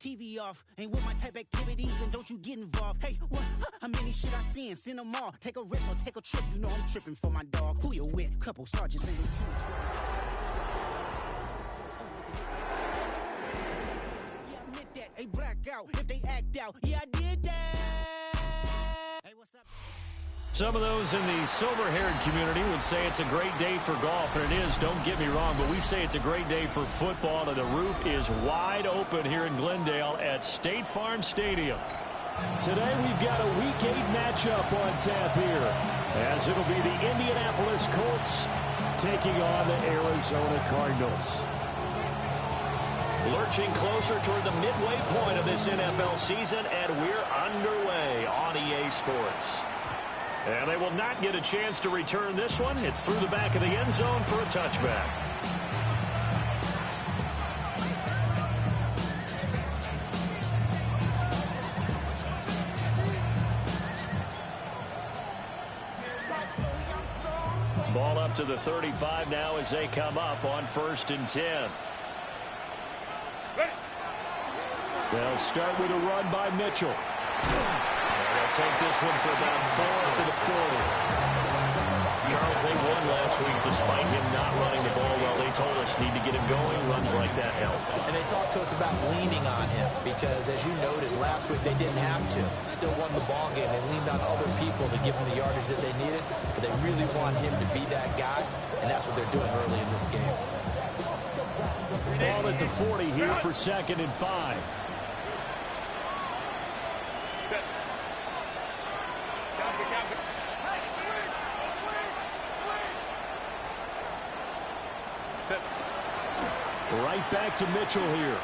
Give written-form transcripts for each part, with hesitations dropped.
TV off. Ain't with my type activities, then don't you get involved. Hey, what? How many shit I seen? Send them all. Take a risk or take a trip. You know I'm tripping for my dog. Who you with? Couple sergeants and lieutenants. Yeah, I meant that. Hey, black out. If they act out. Yeah, I did that. Hey, what's up? Some of those in the silver-haired community would say it's a great day for golf, and it is, don't get me wrong, but we say it's a great day for football, and the roof is wide open here in Glendale at State Farm Stadium. Today we've got a Week 8 matchup on tap here, as it'll be the Indianapolis Colts taking on the Arizona Cardinals. Lurching closer toward the midway point of this NFL season, and we're underway on EA Sports. And they will not get a chance to return this one. It's through the back of the end zone for a touchback. Ball up to the 35 now as they come up on 1st and 10. They'll start with a run by Mitchell. They'll take this one for about 4 up to the 40. Charles, they won last week despite him not running the ball well. They told us need to get him going. Runs like that help. And they talked to us about leaning on him because, as you noted, last week they didn't have to. Still won the ball game. They leaned on other people to give them the yardage that they needed, but they really want him to be that guy, and that's what they're doing early in this game. Ball at the 40 here for 2nd and 5. Right back to Mitchell here.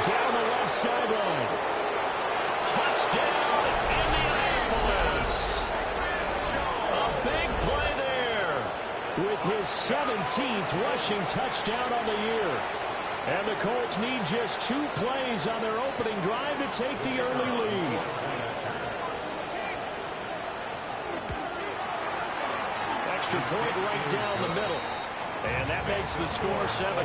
Down the left sideline. Touchdown, Indianapolis. A big play there. With his 17th rushing touchdown on the year. And the Colts need just 2 plays on their opening drive to take the early lead. Extra point right down the middle. And that makes the score 7-0.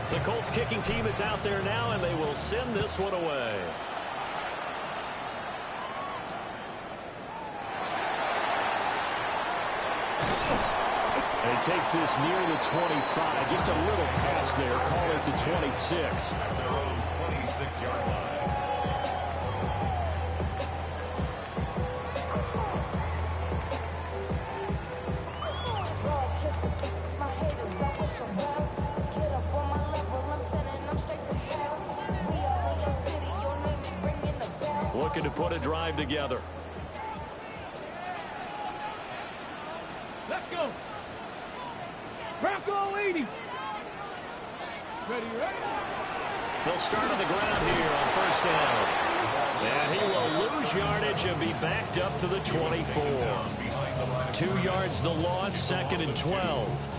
The Colts kicking team is out there now, and they will send this one away. And he takes this near the 25. Just a little pass there. Call it the 26. At their own 26-yard line. Looking to put a drive together. Let's go. Bronco 80. Ready. They'll start on the ground here on 1st down. And he will lose yardage and be backed up to the 24. 2 yards the loss, 2nd and 12.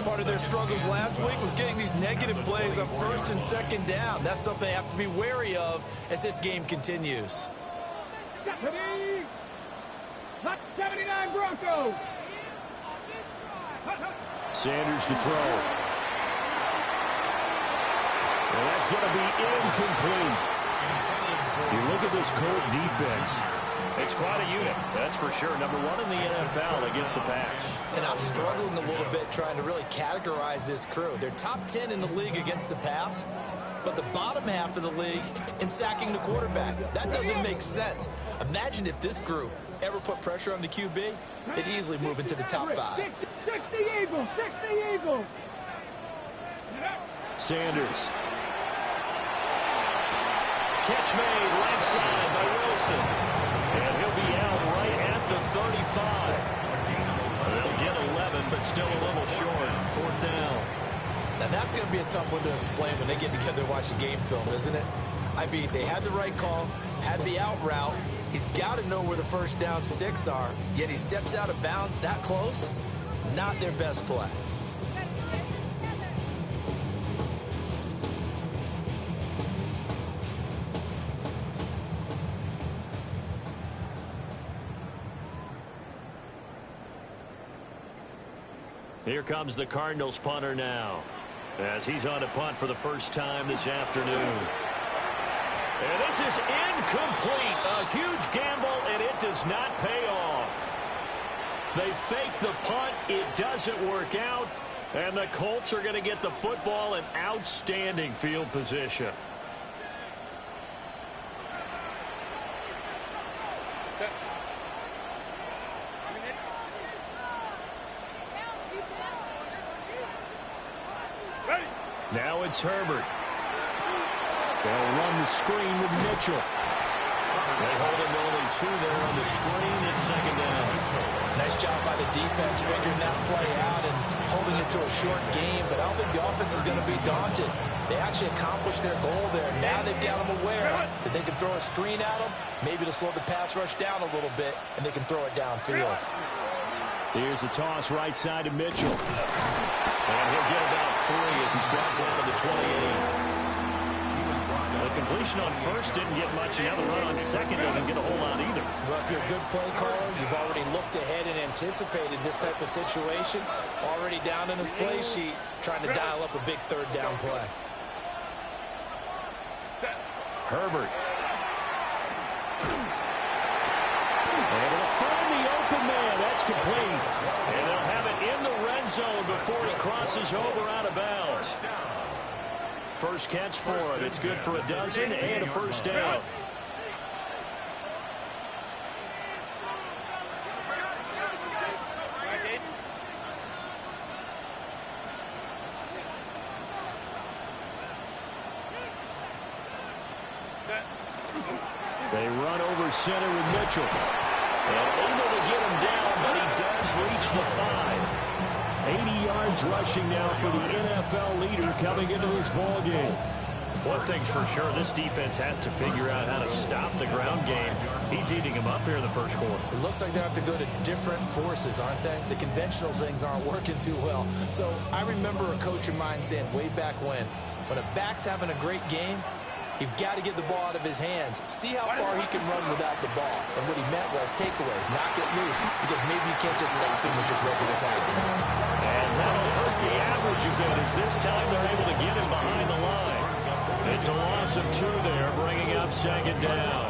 Part of their struggles last week was getting these negative plays on 1st and 2nd down. That's something they have to be wary of as this game continues. 79 Broncos. Sanders to throw. And that's going to be incomplete. You look at this Colt defense. It's quite a unit, that's for sure. Number 1 in the NFL against the pass. And I'm struggling a little bit trying to really categorize this crew. They're top 10 in the league against the pass, but the bottom half of the league in sacking the quarterback. That doesn't make sense. Imagine if this group ever put pressure on the QB, they'd easily move into the top 5. 60 Eagles, 60 Eagles. Sanders. Catch made right side by Wilson. And he'll be out right at the 35. They'll get 11, but still a little short. 4th down. Now that's going to be a tough one to explain when they get together and watch the game film, isn't it? I mean, they had the right call, had the out route. He's got to know where the 1st down sticks are, yet he steps out of bounds that close. Not their best play. Here comes the Cardinals punter now, as he's on to punt for the first time this afternoon. And this is incomplete. A huge gamble, and it does not pay off. They fake the punt. It doesn't work out. And the Colts are going to get the football in outstanding field position. Now it's Herbert. They'll run the screen with Mitchell. They hold him to only 2 there on the screen. It's second down. Nice job by the defense figuring that play out and holding it to a short game, but I don't think the offense is going to be daunted. They actually accomplished their goal there. Now they've got them aware that they can throw a screen at them, maybe to slow the pass rush down a little bit, and they can throw it downfield. Here's a toss right side to Mitchell. And he'll get about 3 as he's brought down to the 28. The completion on first didn't get much. Now the run on second doesn't get a whole lot either. Well, if you're a good play caller, you've already looked ahead and anticipated this type of situation. Already down in his play sheet, trying to dial up a big third down play. Herbert. And it'll find the open man. That's complete. And they'll have it in the red zone before he crosses over out of bounds. First catch for him. It's good for a dozen and a first down. They run over center with Mitchell. And able to get him down, but he does reach the 5. 80 yards rushing now for the NFL leader coming into this ball game. One thing's for sure, this defense has to figure out how to stop the ground game. He's eating him up here in the first quarter. It looks like they have to go to different forces, aren't they? The conventional things aren't working too well. So I remember a coach of mine saying way back when a back's having a great game, you've got to get the ball out of his hands. See how far he can run without the ball. And what he meant was takeaways, knock it loose, because maybe you can't just stop him with just regular tackling. And that'll hurt the average a bit as this time they're able to get him behind the line. It's a loss of 2 there, bringing up second down.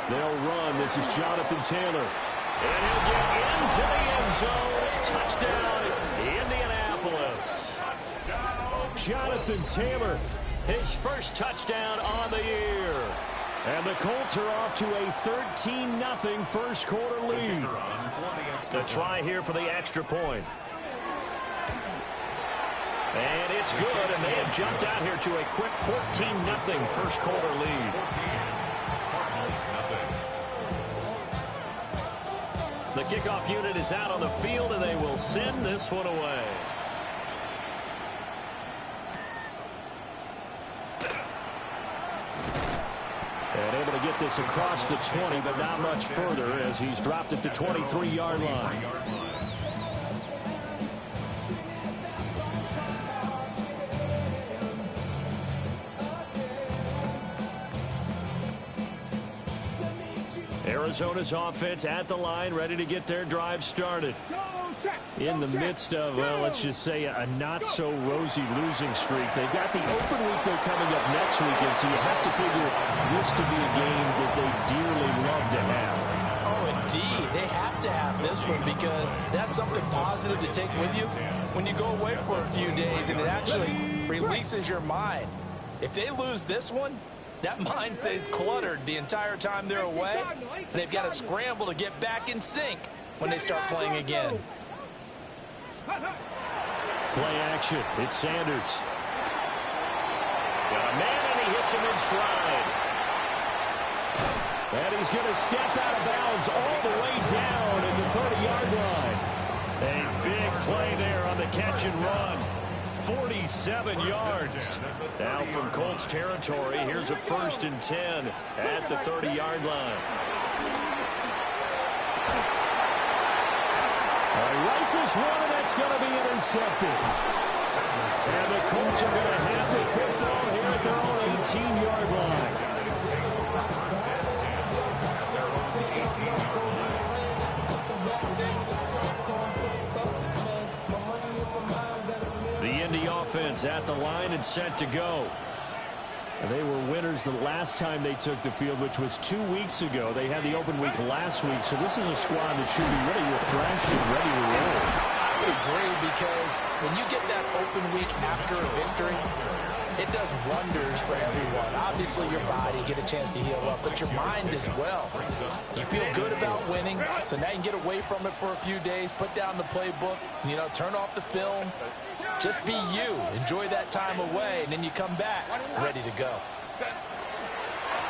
They'll run. This is Jonathan Taylor. And he'll get into the end zone. Touchdown, Indianapolis. Jonathan Taylor. His first touchdown on the year. And the Colts are off to a 13-0 first quarter lead. The try here for the extra point. And it's good, and they have jumped out here to a quick 14-0 first quarter lead. The kickoff unit is out on the field, and they will send this one away. And able to get this across the 20, but not much further as he's dropped at the 23-yard line. Arizona's offense at the line, ready to get their drive started. In the midst of, well, let's just say a not-so-rosy losing streak. They've got the open week they're coming up next weekend, so you have to figure this to be a game that they dearly love to have. Oh, indeed. They have to have this one because that's something positive to take with you when you go away for a few days, and it actually releases your mind. If they lose this one, that mind stays cluttered the entire time they're away, and they've got to scramble to get back in sync when they start playing again. Play action. It's Sanders. Got a man, and he hits him in stride. And he's going to step out of bounds all the way down at the 30-yard line. A big play there on the catch and run. 47 yards. Now from Colts territory, here's a 1st and 10 at the 30-yard line. A Stuffs one, and that's going to be intercepted. And the Colts are going to have the football here at their own 18-yard line. The Indy offense at the line and set to go. They were winners the last time they took the field, which was 2 weeks ago. They had the open week last week, so this is a squad that should be really refreshed and ready to roll. I would agree, because when you get that open week after a victory, it does wonders for everyone. Obviously, your body, get a chance to heal up, but your mind as well. You feel good about winning, so now you can get away from it for a few days, put down the playbook, turn off the film. Just be you. Enjoy that time away, and then you come back ready to go.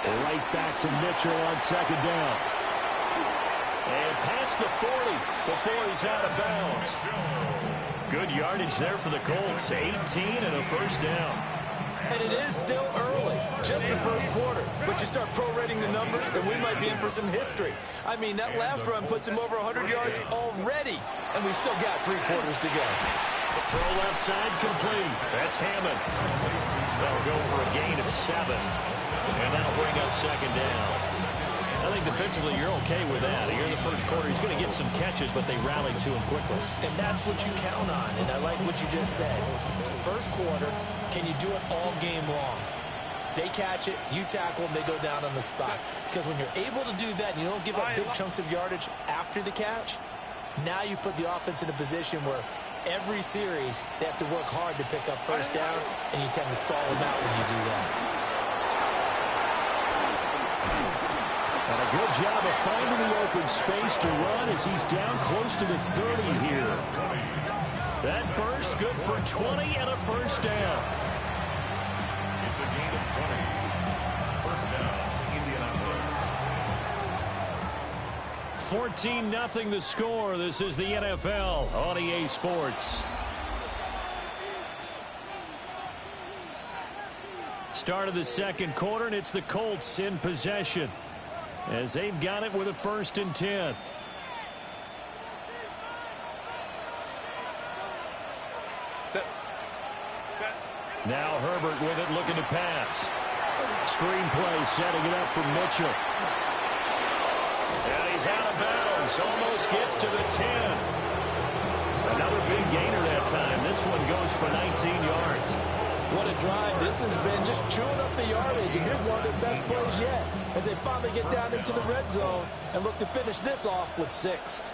Right back to Mitchell on second down. And past the 40 before he's out of bounds. Good yardage there for the Colts. 18 and a first down. And it is still early, just the first quarter. But you start prorating the numbers, and we might be in for some history. I mean, that last run puts him over 100 yards already, and we've still got 3 quarters to go. The throw left side complete. That's Hammond. That'll go for a gain of 7. And that'll bring up second down. I think defensively you're okay with that. Here in the first quarter, he's going to get some catches, but they rallied to him quickly. And that's what you count on, and I like what you just said. First quarter, can you do it all game long? They catch it, you tackle them, they go down on the spot. Because when you're able to do that and you don't give up big chunks of yardage after the catch, now you put the offense in a position where every series they have to work hard to pick up first downs, and you tend to stall them out when you do that. And a good job of finding the open space to run as he's down close to the 30 here. That burst good for 20 and a first down. It's a gain of 20. First down, Indianapolis. 14-0 the score. This is the NFL on EA Sports. Start of the second quarter, and it's the Colts in possession as they've got it with a 1st and 10. Now Herbert with it, looking to pass. Screenplay setting it up for Mitchell. And he's out of bounds. Almost gets to the 10. Another big gainer that time. This one goes for 19 yards. What a drive this has been, just chewing up the yardage. And here's one of their best plays yet as they finally get down into the red zone and look to finish this off with 6.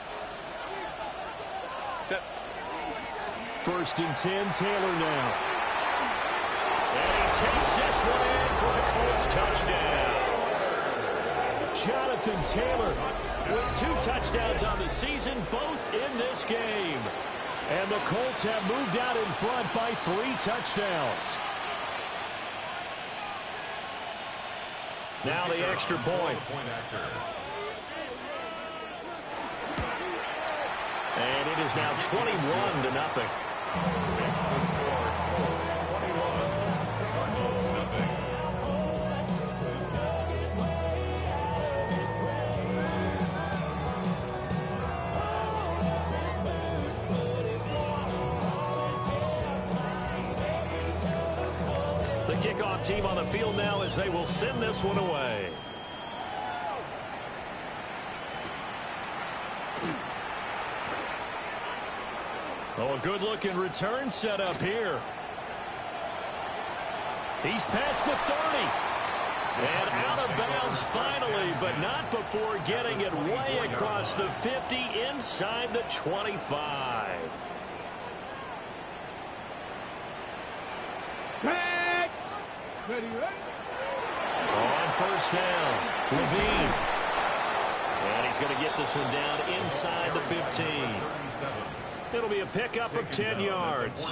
1st and 10, Taylor now. And he takes this one in for a Colts touchdown. Jonathan Taylor with 2 touchdowns on the season, both in this game. And the Colts have moved out in front by 3 touchdowns. Now the extra point. And it is now 21-0. It's the score. Colts 21, Cardinals nothing. The kickoff team on the field now as they will send this one away. Oh, a good-looking return set up here. He's past the 30. And out of bounds finally, but not before getting it way across the 50 inside the 25. Back. Ready, ready. On first down, Levine. And he's going to get this one down inside the 15. It'll be a pickup of 10 yards.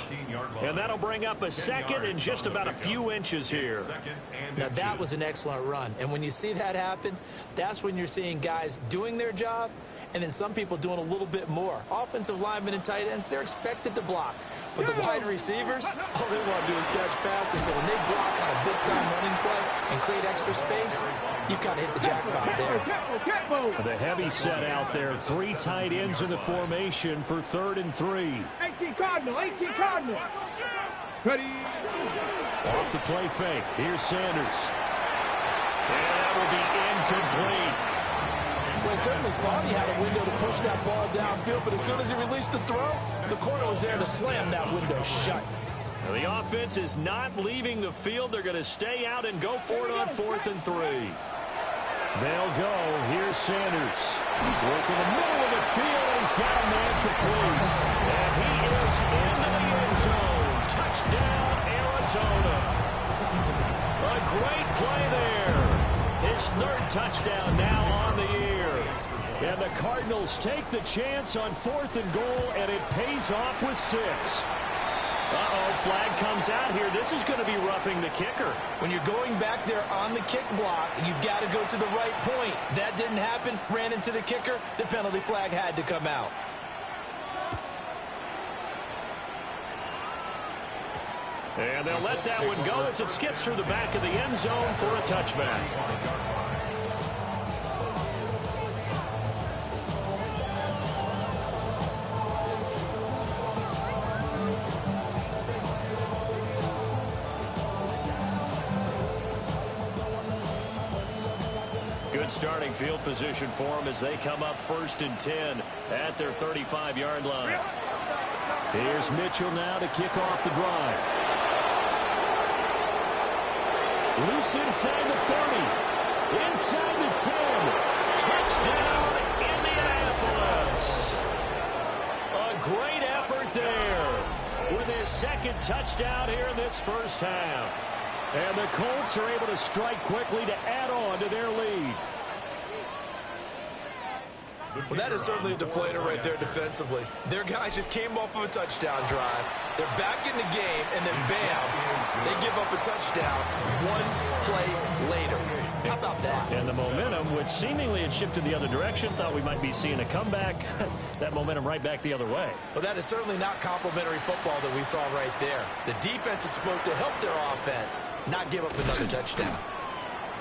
And that'll bring up a second and just about a few inches here. Now, that was an excellent run. And when you see that happen, that's when you're seeing guys doing their job and then some people doing a little bit more. Offensive linemen and tight ends, they're expected to block. But the wide receivers, all they want to do is catch passes. So when they block on a big-time running play and create extra space, you've kind of hit the jackpot there. The heavy set out there. 3 tight ends in the formation for 3rd and 3. 18 Cardinal, 18 Cardinal. Ready. Off the play fake. Here's Sanders. And that will be incomplete. Well, he certainly thought he had a window to push that ball downfield, but as soon as he released the throw, the corner was there to slam that window shut. Now, the offense is not leaving the field. They're going to stay out and go for it on 4th and 3. They'll go. Here's Sanders. Work in the middle of the field, and he's got a man complete. And he is into the end zone. Touchdown, Arizona. A great play there. His 3rd touchdown now on the year. And the Cardinals take the chance on 4th and goal, and it pays off with 6. Uh-oh, flag comes out here. This is going to be roughing the kicker. When you're going back there on the kick block, you've got to go to the right point. That didn't happen. Ran into the kicker. The penalty flag had to come out. And they'll let that one go as it skips through the back of the end zone for a touchback. Good starting field position for them as they come up 1st and 10 at their 35-yard line. Here's Mitchell now to kick off the drive. Loose inside the 30. Inside the 10. Touchdown, Indianapolis. A great effort there with his 2nd touchdown here in this first half. And the Colts are able to strike quickly to add on to their lead. Well, that is certainly a deflator right there defensively. Their guys just came off of a touchdown drive. They're back in the game, and then bam, they give up a touchdown 1 play later. How about that? And the momentum, which seemingly had shifted the other direction, thought we might be seeing a comeback. That momentum right back the other way. Well, that is certainly not complimentary football that we saw right there. The defense is supposed to help their offense, not give up another touchdown.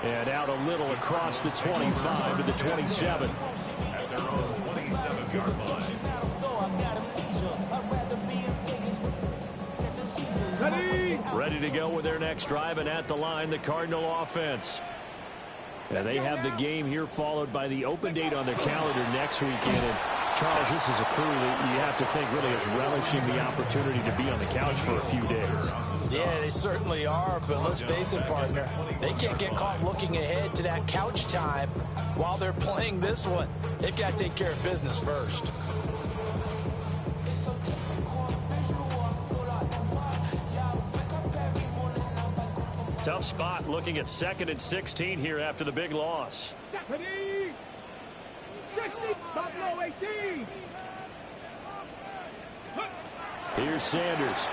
And out a little across the 25 to the 27. At their own 27-yard line. Ready to go with their next drive, and at the line, the Cardinal offense. And they have the game here followed by the open date on their calendar next weekend. And Charles, this is a crew that you have to think really is relishing the opportunity to be on the couch for a few days. Yeah, they certainly are, but let's face it, partner. They can't get caught looking ahead to that couch time while they're playing this one. They've got to take care of business first. Tough spot looking at 2nd and 16 here after the big loss. Deputy! 60, Buffalo 18. Here's Sanders.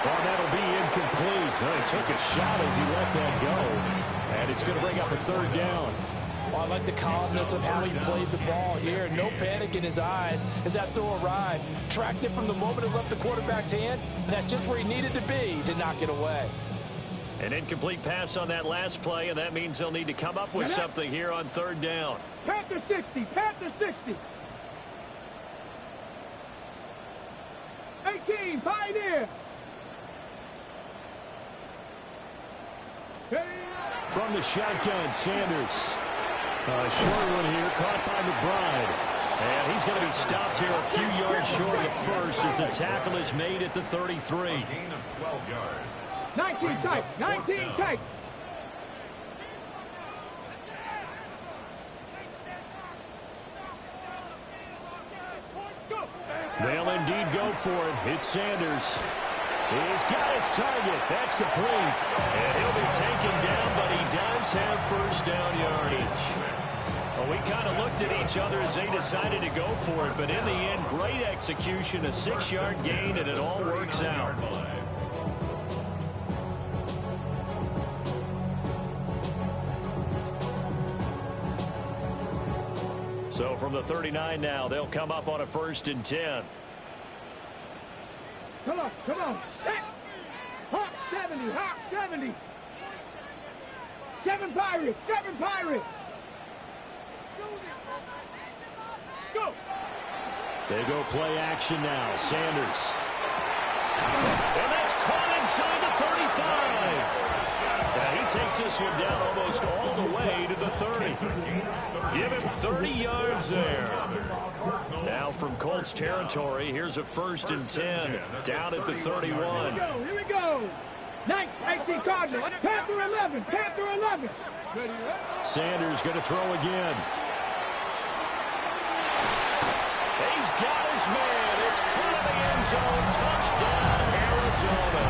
Well, that'll be incomplete. Well, he took a shot as he let that go. And it's going to bring up a 3rd down. Well, I like the calmness of how he played the ball here. No panic in his eyes as that throw arrived. Tracked it from the moment it left the quarterback's hand, and that's just where he needed to be to knock it away. An incomplete pass on that last play, and that means they'll need to come up with something here on 3rd down. Panther 60, Panther 60. 18, Pioneer. From the shotgun, Sanders. A short one here, caught by McBride. And he's going to be stopped here a few yards short of the first as the tackle is made at the 33. Gain of 12 yards. 19 tight, 19 tight. They'll indeed go for it. It's Sanders. He's got his target. That's complete. And he'll be taken down, but he does have first down yardage. Well, we kind of looked at each other as they decided to go for it, but in the end, great execution, a 6-yard gain, and it all works out. So from the 39 now, they'll come up on a 1st and 10. Come on, come on. Set. Hawk 70, Hawk 70. 7 Pirates, 7 Pirates. Go. They go play action now. Sanders. And that's caught inside the 35. He takes this one down almost all the way to the 30. Give him 30 yards there. Now from Colts territory, here's a 1st and 10 down at the 31. Here we go. 19 Cardinal. Panther 11. Panther 11. Sanders going to throw again. He's got his man. It's caught in the end zone. Touchdown, Arizona.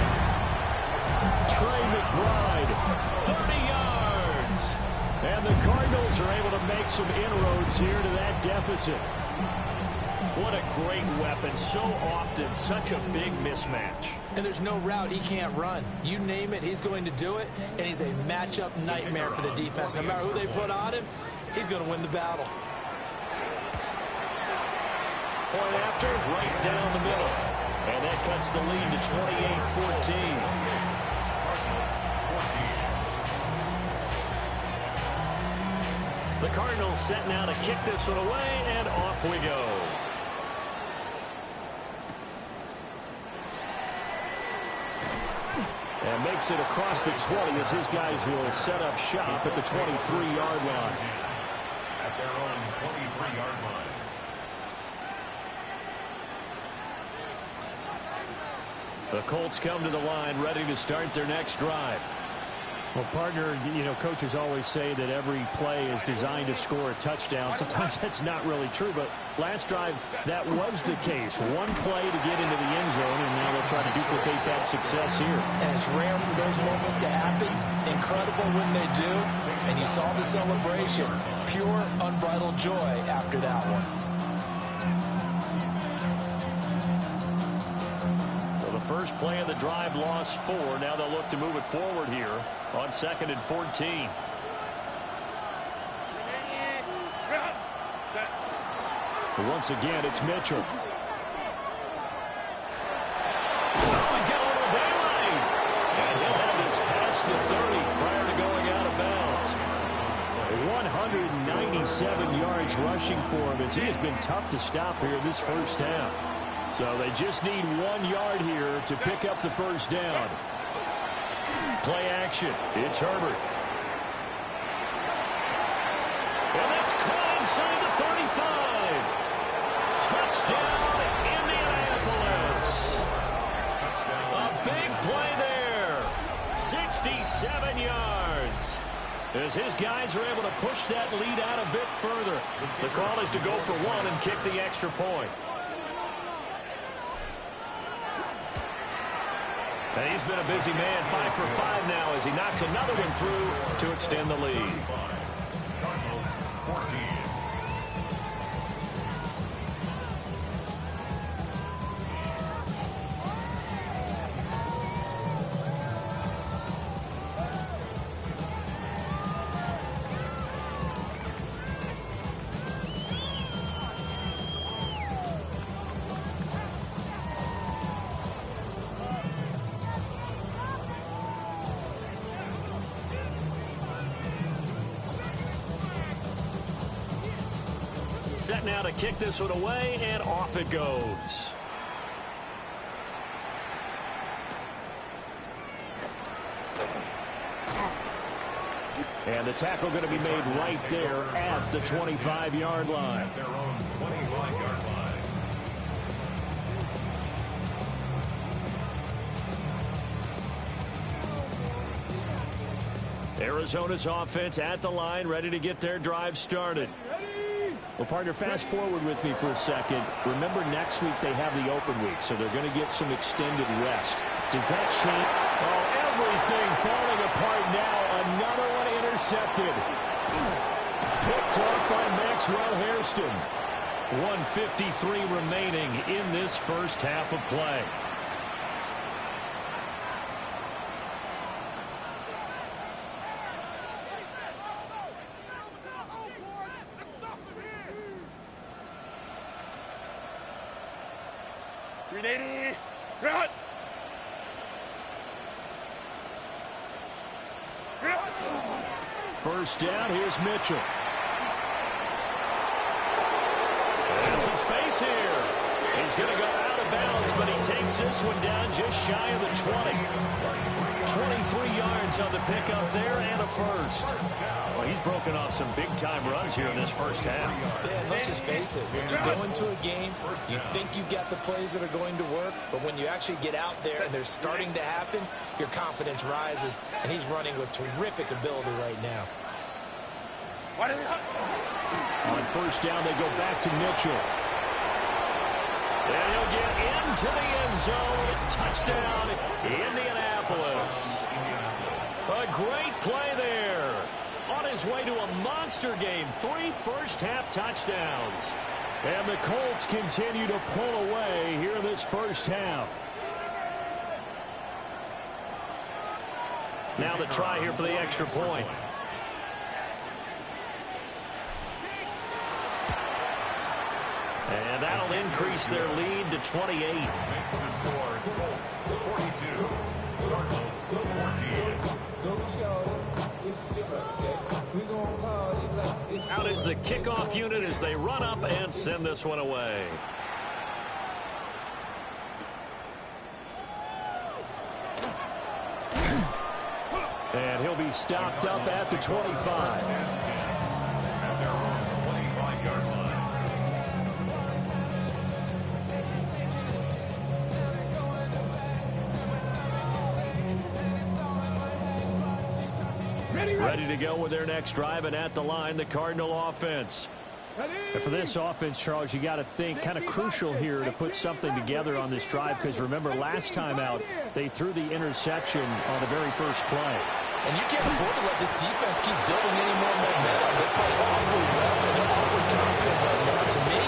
Trey McBride, 30 yards. And the Cardinals are able to make some inroads here to that deficit. What a great weapon. So often, such a big mismatch. And there's no route he can't run. You name it, he's going to do it. And he's a matchup nightmare for the defense. No matter who they put on him, he's going to win the battle. Point after, right down the middle. And that cuts the lead to 28-14. The Cardinals set now to kick this one away, and off we go. And makes it across the 20 as his guys will set up shop at the 23-yard line. At their own 23-yard line. The Colts come to the line ready to start their next drive. Well, partner, you know, coaches always say that every play is designed to score a touchdown. Sometimes that's not really true, but last drive, that was the case. One play to get into the end zone, and now they'll try to duplicate that success here. And it's rare for those moments to happen. Incredible when they do. And you saw the celebration. Pure, unbridled joy after that one. First play of the drive, lost 4. Now they'll look to move it forward here on 2nd and 14. But once again, it's Mitchell. Oh, he's got a little daylight. And he'll have this past the 30 prior to going out of bounds. 197 yards rushing for him as he has been tough to stop here this first half. So they just need 1 yard here to pick up the first down. Play action. It's Herbert. And that's caught inside the 35. Touchdown, Indianapolis. A big play there. 67 yards. As his guys are able to push that lead out a bit further. The call is to go for 1 and kick the extra point. And he's been a busy man, 5 for 5 now as he knocks another one through to extend the lead. Cardinals 14. Set now to kick this one away, and off it goes. And the tackle going to be made right there at the 25-yard line. At their own 25-yard line. Arizona's offense at the line, ready to get their drive started. Well, partner, fast forward with me for a second. Remember, next week they have the open week, so they're going to get some extended rest. Does that change? Oh, everything falling apart now. Another one intercepted. Picked up by Maxwell Hairston. 1:53 remaining in this first half of play. 380. Run. First down, here's Mitchell. And some space here. He's going to go out of bounds, but he takes this one down just shy of the 20. 23 yards on the pickup there and a first. Well, he's broken off some big-time runs here in this first half. Yeah, and let's just face it. When you go into a game, you think you got the plays that are going to work, but when you actually get out there and they're starting to happen, your confidence rises, and he's running with terrific ability right now. On first down, they go back to Mitchell. And he'll get into the end zone. Touchdown, Indianapolis. A great play there. On his way to a monster game. 3 first-half touchdowns. And the Colts continue to pull away here in this first half. Now the try here for the extra point. And that'll increase their lead to 28. Makes the score Colts 42, Cardinals 14. Out is the kickoff unit as they run up and send this one away. And he'll be stopped up at the 25. At their own 25-yard line. Ready to go with their next drive, and at the line, the Cardinal offense. And for this offense, Charles, you got to think kind of crucial here to put something together on this drive, because remember, last time out, they threw the interception on the very first play. And you can't afford to let this defense keep building any more momentum. They play awfully well, and they're awfully confident right now. To me,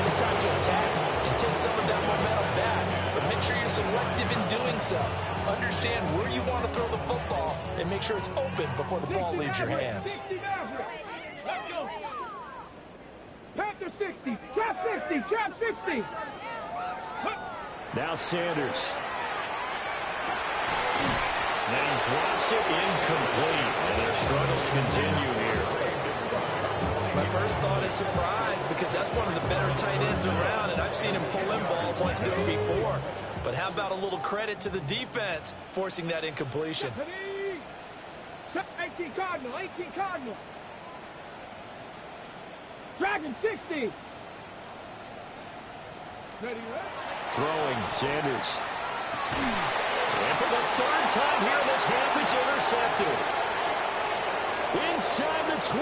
it's time to attack and take some of that momentum back. But make sure you're selective in doing so. Understand where you want to throw the football and make sure it's open before the ball leaves your hands. Panther 60, trap 60, trap 60. Now Sanders. And he drops it incomplete. And their struggles continue here. My first thought is surprise, because that's one of the better tight ends around, and I've seen him pull in balls like this before. But how about a little credit to the defense forcing that incompletion? 18 Cardinal, 18 Cardinal. Dragon 60. Ready, Throwing, Sanders. And for the third time here in this half, it's intercepted. Inside the 20.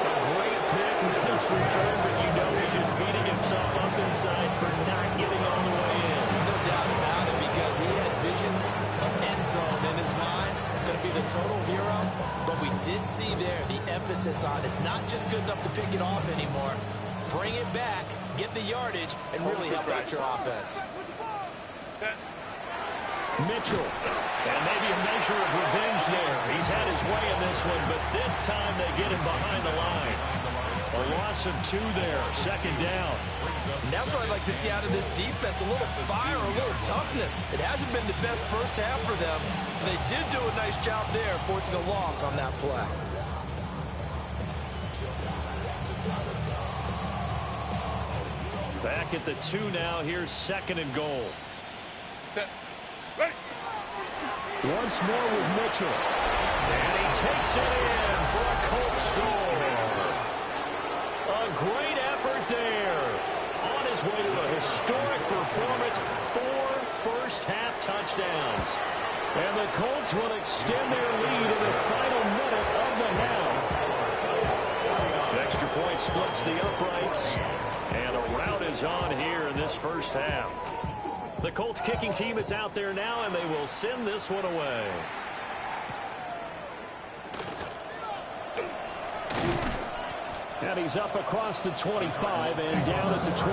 A great pick. Nice return, but you know he's just beating himself up inside for not getting all the way in. No doubt about it, because he had visions of end zone in his mind. Going to be the total hero. But we did see there the emphasis on it's not just good enough to pick it off anymore. Bring it back, get the yardage, and really help out your offense. Mitchell. And maybe a measure of revenge there. He's had his way in this one, but this time they get him behind the line. A loss of 2 there, second down. And that's what I'd like to see out of this defense, a little fire, a little toughness. It hasn't been the best first half for them. They did do a nice job there, forcing a loss on that play. Back at the 2 now. Here's second and goal. Set. Ready. Once more with Mitchell. And he takes it in for a Colts score. A great effort there. On his way to a historic performance, 4 first-half touchdowns. And the Colts will extend their lead in the final minute of the half. An extra point splits the uprights. And a rout is on here in this first half. The Colts kicking team is out there now, and they will send this one away. And he's up across the 25 and down at the 28.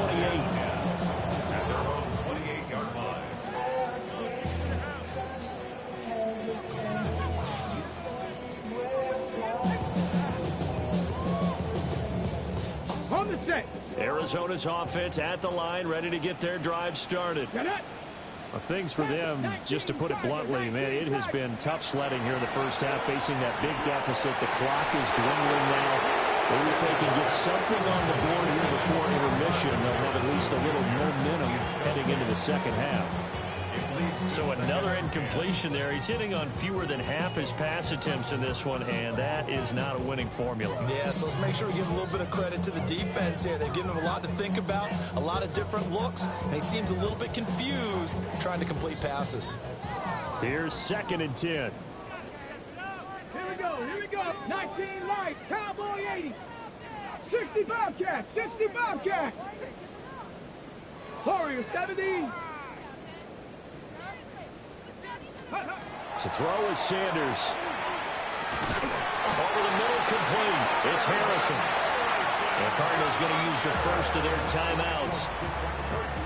At their own 28-yard line. On the set. Arizona's offense at the line, ready to get their drive started. Well, things for them, just to put it bluntly, man, it has been tough sledding here in the first half, facing that big deficit. The clock is dwindling now. Maybe if they can get something on the board here before intermission, they'll have at least a little momentum heading into the second half. So another incompletion there. He's hitting on fewer than half his pass attempts in this one, and that is not a winning formula. Yeah, so let's make sure we give a little bit of credit to the defense here. They've given him a lot to think about, a lot of different looks, and he seems a little bit confused trying to complete passes. Here's 2nd and 10. Here we go. 19 light, Cowboy 80. 65 cat, 65 cat. Warrior 70. To throw is Sanders. Over the middle, complete. It's Harrison. The Cardinals going to use the first of their timeouts,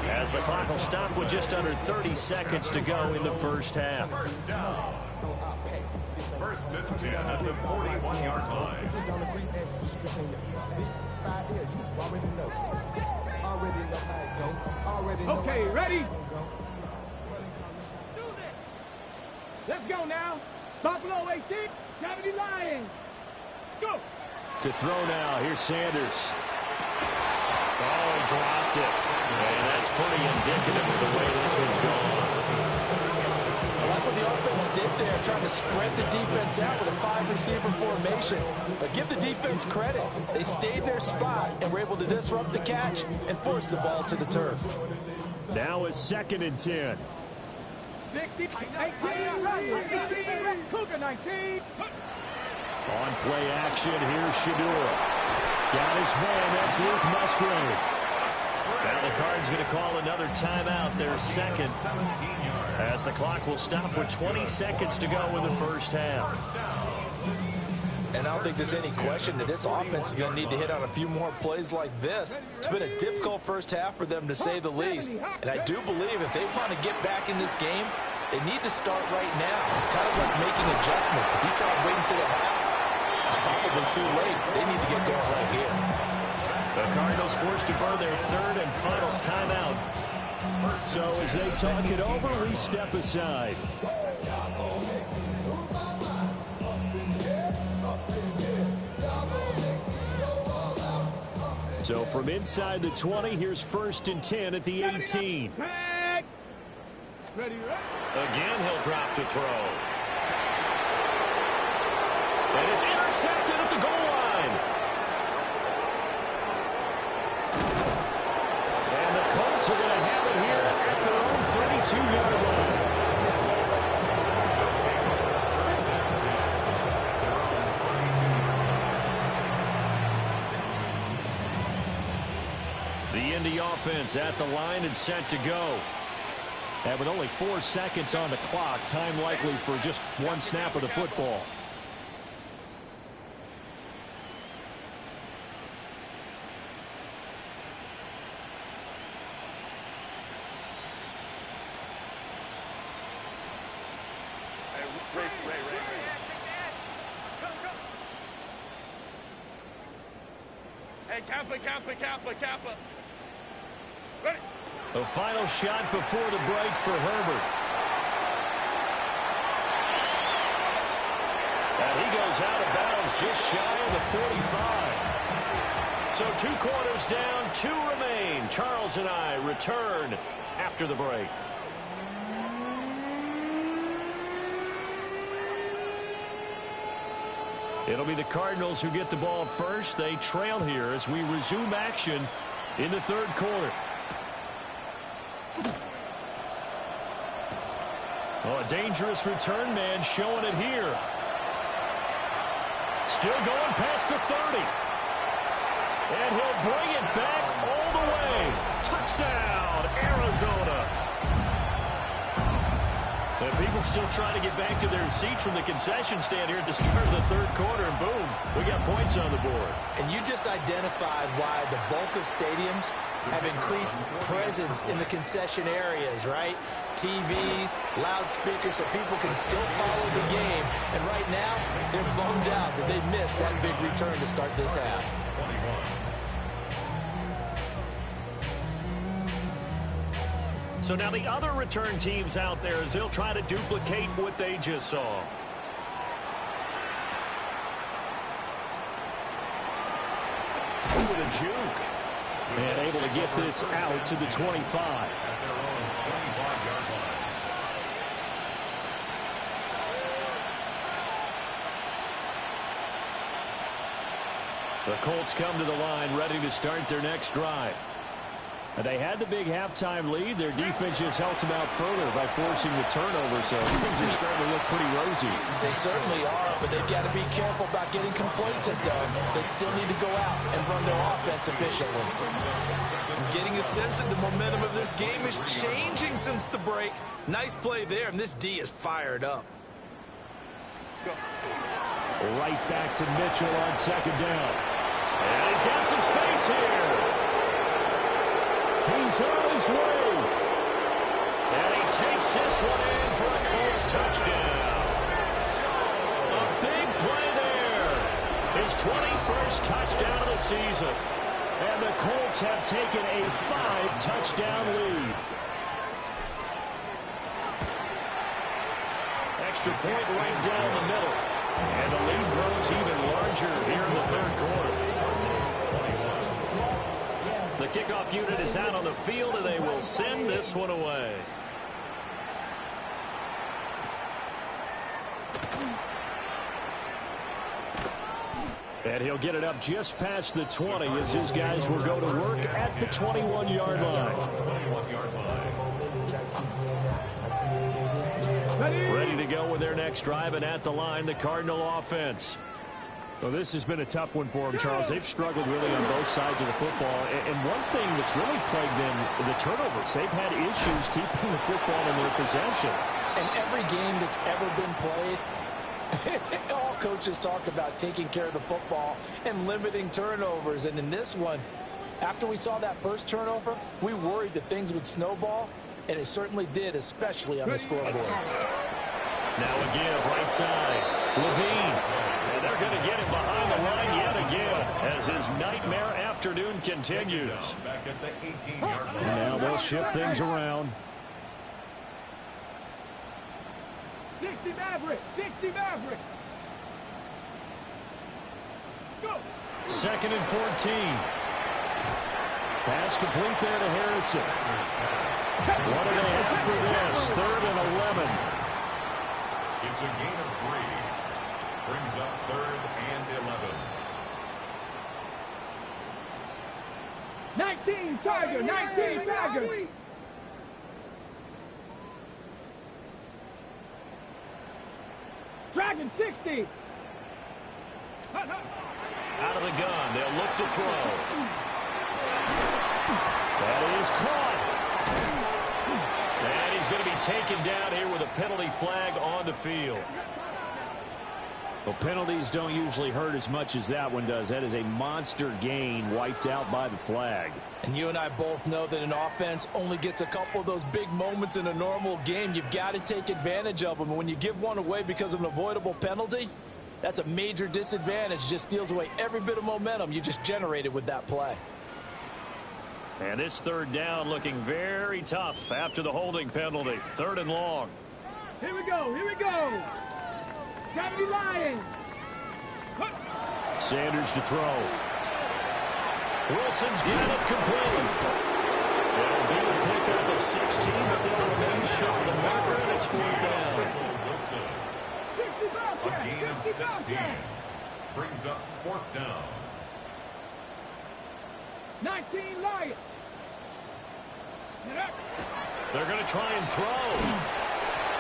as the clock will stop with just under 30 seconds to go in the first half. First and 10 at the 41-yard line. Okay, ready? Let's go now. Buffalo 18, 70 Lions. Let's go. To throw now, here's Sanders. Oh, he dropped it. And that's pretty indicative of the way this one's going. I like what the offense did there, trying to spread the defense out with a 5-receiver formation. But give the defense credit. They stayed in their spot and were able to disrupt the catch and force the ball to the turf. Now is 2nd and 10. 60, 18, 19. On play action, here's Shador. Got his man, that's Luke Musgrave. Now the Cards going to call another timeout, their second, as the clock will stop with 20 seconds to go in the first half. And I don't think there's any question that this offense is going to need to hit on a few more plays like this. It's been a difficult first half for them, to say the least. And I do believe if they want to get back in this game, they need to start right now. It's kind of like making adjustments. If you try to wait until the half, it's probably too late. They need to get going right here. The Cardinals forced to burn their third and final timeout. So as they talk it over, we step aside. So from inside the 20, here's 1st and 10 at the 18. Ready. Again, he'll drop to throw. And it's intercepted at the goal line. And the Colts are going to have it here at their own 32-yard line. The Indy offense at the line and set to go. And with only 4 seconds on the clock, time likely for just one snap of the football. Hey, Kappa. Ready. The final shot before the break for Herbert. And he goes out of bounds just shy of the 45. So 2 quarters down, 2 remain. Charles and I return after the break. It'll be the Cardinals who get the ball first. They trail here as we resume action in the third quarter. Oh, a dangerous return man showing it here. Still going past the 30. And he'll bring it back all the way. Touchdown, Arizona. And people still trying to get back to their seats from the concession stand here at the start of the third quarter, and boom, we got points on the board. And you just identified why the bulk of stadiums have increased presence in the concession areas, right? TVs, loudspeakers, so people can still follow the game. And right now, they're bummed out that they missed that big return to start this half. So now the other return teams out there, as they'll try to duplicate what they just saw. With a juke. And able to get this out to the 25. At their own 25-yard line. The Colts come to the line ready to start their next drive. And they had the big halftime lead. Their defense just helped them out further by forcing the turnover, so things are starting to look pretty rosy. They certainly are, but they've got to be careful about getting complacent, though. They still need to go out and run their offense efficiently. I'm getting a sense that the momentum of this game is changing since the break. Nice play there, and this D is fired up. Right back to Mitchell on second down. And he's got some space here. He's on his way. And he takes this one in for a Colts touchdown. A big play there. His 21st touchdown of the season. And the Colts have taken a 5-touchdown lead. Extra point right down the middle. And the lead grows even larger here in the third quarter. The kickoff unit is out on the field, and they will send this one away. And he'll get it up just past the 20 as his guys will go to work at the 21-yard line. Ready to go with their next drive, and at the line, the Cardinal offense. Well, this has been a tough one for them, Charles. They've struggled really on both sides of the football. And one thing that's really plagued them, the turnovers. They've had issues keeping the football in their possession. And every game that's ever been played, all coaches talk about taking care of the football and limiting turnovers. And in this one, after we saw that first turnover, we worried that things would snowball, and it certainly did, especially on the scoreboard. Now a give, right side. Levine. And they're going to get him behind the line yet again as his nightmare afternoon continues. Back at the 18-yard line. Now they'll shift things around. 60 Maverick! 60 Maverick! Go! 2nd and 14. Pass complete there to Harrison. What do they have for this? 3rd and 11. It's a gain of 3. Brings up 3rd and 11. 19 Tiger! 19 Tiger! Dragon 60! Out of the gun. They'll look to throw. That is caught. And he's going to be taken down here with a penalty flag on the field. Well, penalties don't usually hurt as much as that one does. That is a monster gain wiped out by the flag. And you and I both know that an offense only gets a couple of those big moments in a normal game. You've got to take advantage of them. And when you give one away because of an avoidable penalty, that's a major disadvantage. Just steals away every bit of momentum you just generated with that play. And this 3rd down looking very tough after the holding penalty. 3rd and long. Here we go! Here we go! Gravity Lion! Sanders to throw. Wilson's got it complete. It'll be a pickup of 16, but they'll remain short of the marker, and it's 4th down. Wilson. A gain of 16. Brings up 4th down. 19 Lion! They're going to try and throw.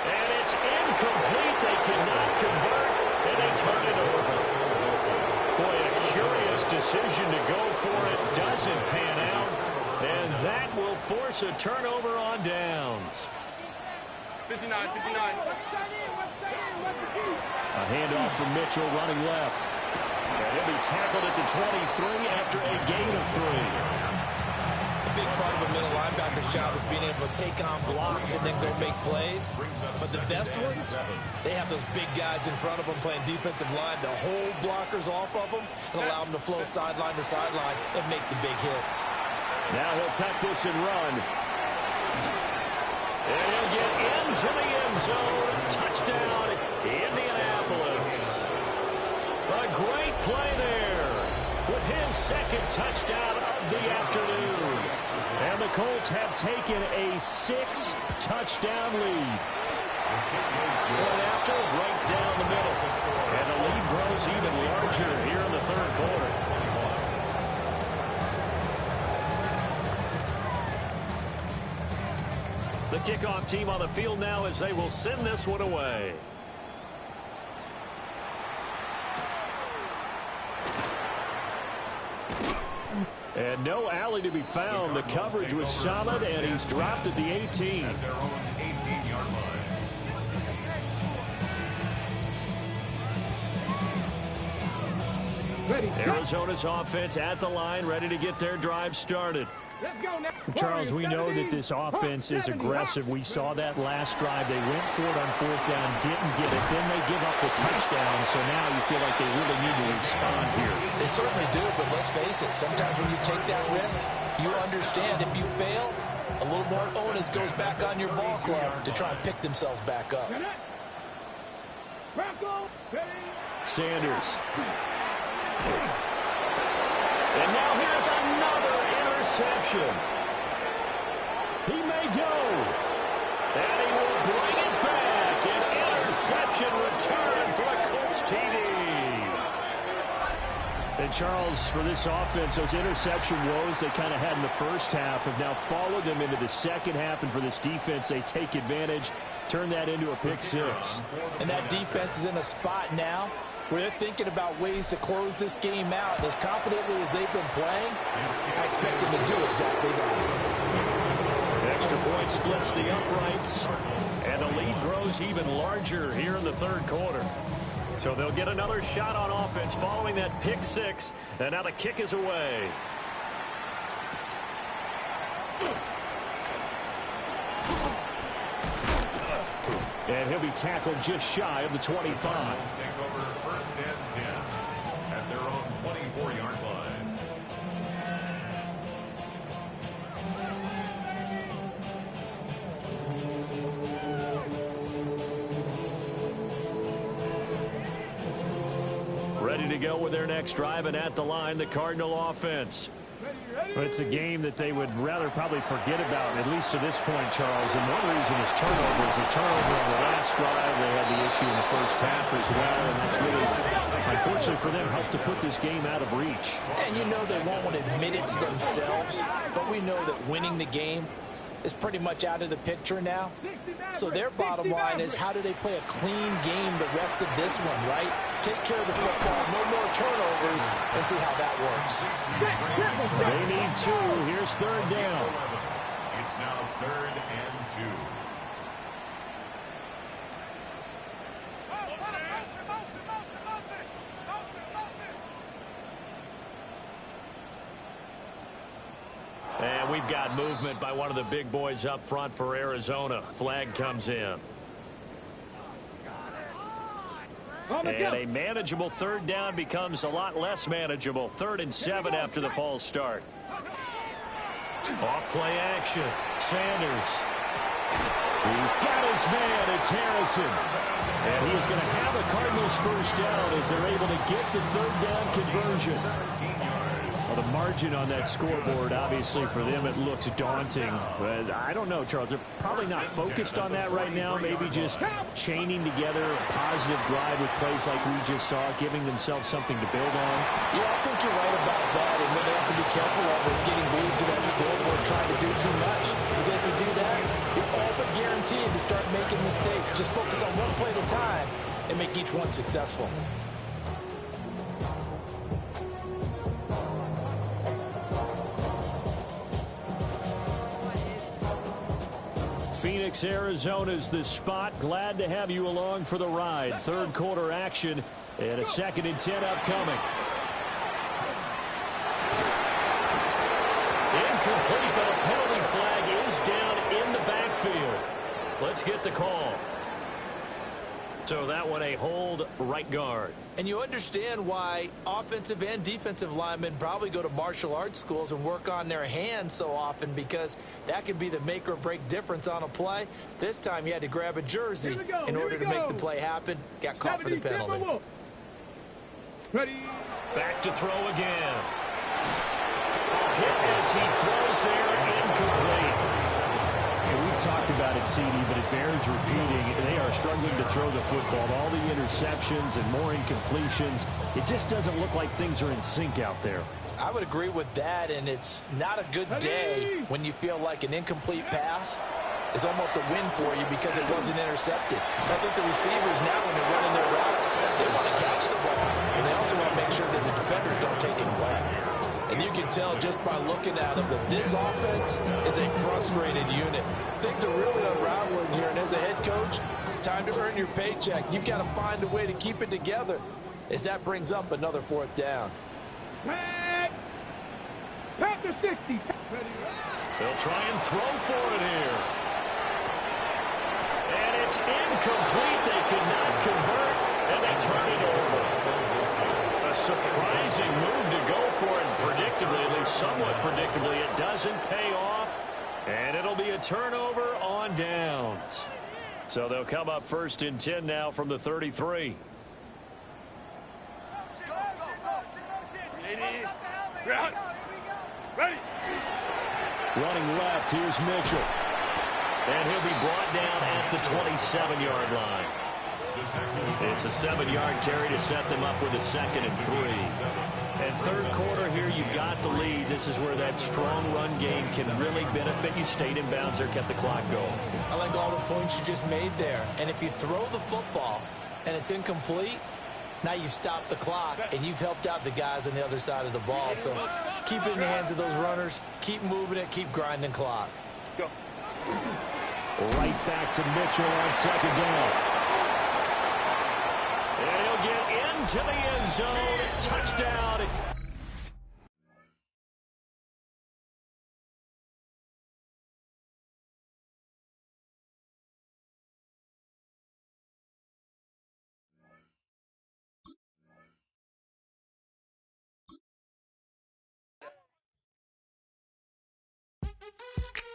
And it's incomplete. They cannot convert, and they turn it over. Boy, a curious decision to go for it. Doesn't pan out, and that will force a turnover on downs. 59, 59. A handoff from Mitchell running left. And he'll be tackled at the 23 after a gain of 3. A big part of a middle linebacker's job is being able to take on blocks and then go make plays. But the best ones, they have those big guys in front of them playing defensive line to hold blockers off of them and allow them to flow sideline to sideline and make the big hits. Now he'll tuck this and run. And he'll get into the end zone. Touchdown, Indianapolis. A great play there with his second touchdown of the afternoon. And the Colts have taken a 6-touchdown lead. Point after, right down the middle. And the lead grows even larger here in the third quarter. The kickoff team on the field now as they will send this one away. And no alley to be found. The coverage was solid, and he's dropped at the 18. At their own 18-yard line. Ready, Arizona's offense at the line, ready to get their drive started. let's go now. Charles, we know that this offense is aggressive. We saw that last drive. They went for it on fourth down, didn't get it. Then they give up the touchdown, so now you feel like they really need to respond here. They certainly do, but let's face it, sometimes when you take that risk, you understand if you fail, a little more onus goes back on your ball club to try and pick themselves back up. Bronco, ready. Sanders. And now here's another interception. He may go. And he will bring it back. An interception return for the Colts TD. And Charles, for this offense, those interception woes they kind of had in the first half have now followed them into the second half. And for this defense, they take advantage, turn that into a pick six. And that defense is in a spot now where they're thinking about ways to close this game out. And as confidently as they've been playing, I expect them to do exactly that. Extra point splits the uprights, and the lead grows even larger here in the third quarter. So they'll get another shot on offense following that pick six, and now the kick is away. And he'll be tackled just shy of the 25. Take over first and 10 at their own 24-yard line. Ready to go with their next drive, and at the line, the Cardinal offense. But it's a game that they would rather probably forget about, at least to this point, Charles. And one reason is turnovers. A turnover on the last drive. They had the issue in the first half as well. And that's really, unfortunately for them, helped to put this game out of reach. And you know they won't want to admit it to themselves, but we know that winning the game is pretty much out of the picture now. So their bottom line is, how do they play a clean game the rest of this one, right? Take care of the football, no more turnovers, and see how that works. They need two. Here's third down. It's now 3rd and 2. And we've got movement by one of the big boys up front for Arizona. Flag comes in. And a manageable third down becomes a lot less manageable. 3rd and 7 after the false start. Off play action. Sanders. He's got his man. It's Harrison. And he is going to have the Cardinals first down as they're able to get the third down conversion. Well, the margin on that scoreboard, obviously, for them, it looks daunting. But I don't know, Charles. They're probably not focused on that right now. Maybe just chaining together a positive drive with plays like we just saw, giving themselves something to build on. Yeah, I think you're right about that. And what they have to be careful of is getting glued to that scoreboard, trying to do too much. Because if you do that, you're all but guaranteed to start making mistakes. Just focus on one play at a time and make each one successful. Phoenix, Arizona's the spot. Glad to have you along for the ride. Third quarter action and a 2nd and 10 upcoming. Incomplete, but a penalty flag is down in the backfield. Let's get the call. So that one a hold right guard. And you understand why offensive and defensive linemen probably go to martial arts schools and work on their hands so often, because that can be the make or break difference on a play. This time he had to grab a jersey in order to make the play happen. Got caught for the penalty. Ready. Back to throw again. A hit as he throws there, incomplete. We've talked about it, CD, but it bears repeating. They are struggling to throw the football. All the interceptions and more incompletions. It just doesn't look like things are in sync out there. I would agree with that, and it's not a good day when you feel like an incomplete pass is almost a win for you because it wasn't intercepted. I think the receivers now, when they're running their routes, they want to catch the ball, and they also want to make sure that the defenders don't take it away. And you can tell just by looking at them that this offense is a frustrated unit. Things are really unraveling here, and as a head coach, time to earn your paycheck. You've got to find a way to keep it together as that brings up another fourth down. Pack to 60. They'll try and throw for it here. And it's incomplete. They could not convert, and they turn it over. A surprising move to go for it, predictably, at least somewhat predictably. It doesn't pay off, and it'll be a turnover on downs. So they'll come up 1st and 10 now from the 33. Ready. Running left, here's Mitchell. And he'll be brought down at the 27-yard line. It's a 7-yard carry to set them up with a 2nd and 3. And third quarter here, you've got the lead. This is where that strong run game can really benefit you. Stayed in bounds there, kept the clock going. I like all the points you just made there. And if you throw the football and it's incomplete, now you've stopped the clock and you've helped out the guys on the other side of the ball. So keep it in the hands of those runners. Keep moving it. Keep grinding clock. Go. Right back to Mitchell on 2nd down. And he'll get into the end zone. Touchdown.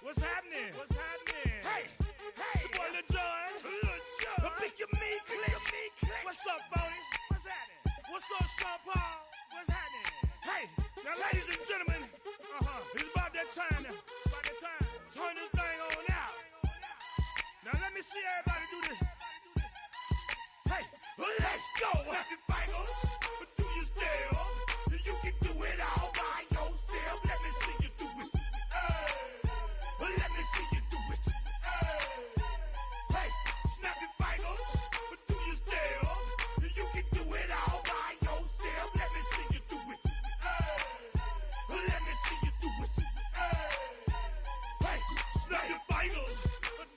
What's happening? What's happening? Hey, hey, it's your boy Lil Jon. A pick your meat click. What's up, Boney? What's happening? What's up, Sean Paul? What's happening? Hey, now, ladies and gentlemen, it's about that time. Turn this thing on out. Now, let me see everybody do this. Hey, let's go. Snap your fingers, but do you still? You can do it all by yourself. Let me see you do it. Let me see you do it. Hey, snap your fingers, but do you still? You can do it all by yourself. Let me see you do it. Let me see you do it. Hey, snap your fingers,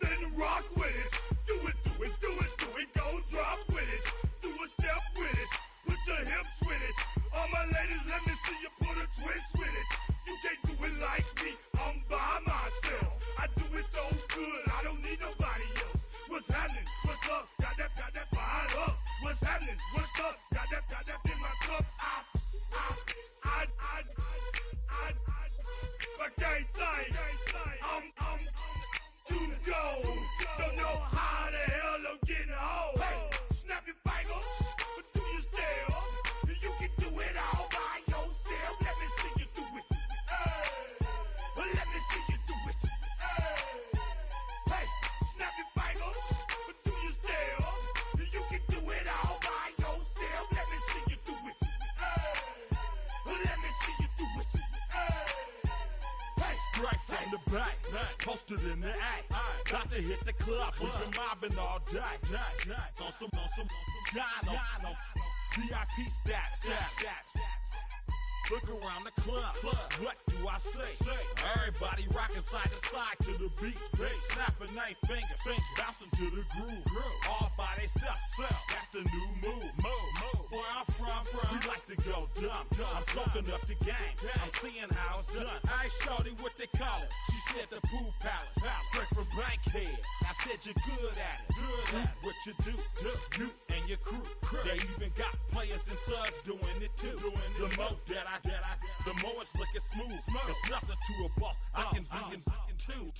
then rock with it. Do it, do it, do it, do it. Go drop with it. Do a step with it. Put your hips with it. All my ladies, let me see you put a twist with it. You can't do it like me. I'm by myself. I do it so good. I don't need nobody else. What's happening? What's up? Got that behind up. What's happening? What's up? Got that in my cup. I can't think. I'm too go. Don't know how the hell I'm getting home. Hey, snap your fingers, but do you still? You can do it all by yourself. Let me see you do it. Let me see you do it. Hey, snap your fingers, but do you still? You can do it all by yourself. Let me see you do it. Let me see you do it. Hey, strike from the back, posted in the act. Got to hit the club. We've been mobbing all day. On some Dino. VIP stats. Look around the club. What do I say? Everybody rocking side to side to the beat. Snapping night fingers, bouncing to the groove. All by themselves. That's the new move. Where I'm from, we like to go dumb. I'm soaking up the game. I'm seeing how it's done. I ain't shorty what they call it. She said the pool palace. Straight from Bankhead. I said you're good at it. Do what you do. You and your crew. They even got players and thugs doing it too. The more that I the more it's looking smooth. It's nothing to a boss. I can two.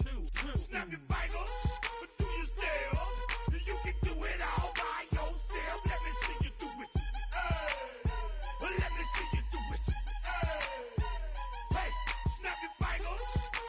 Snap your fingers, but do you still? You can do it all.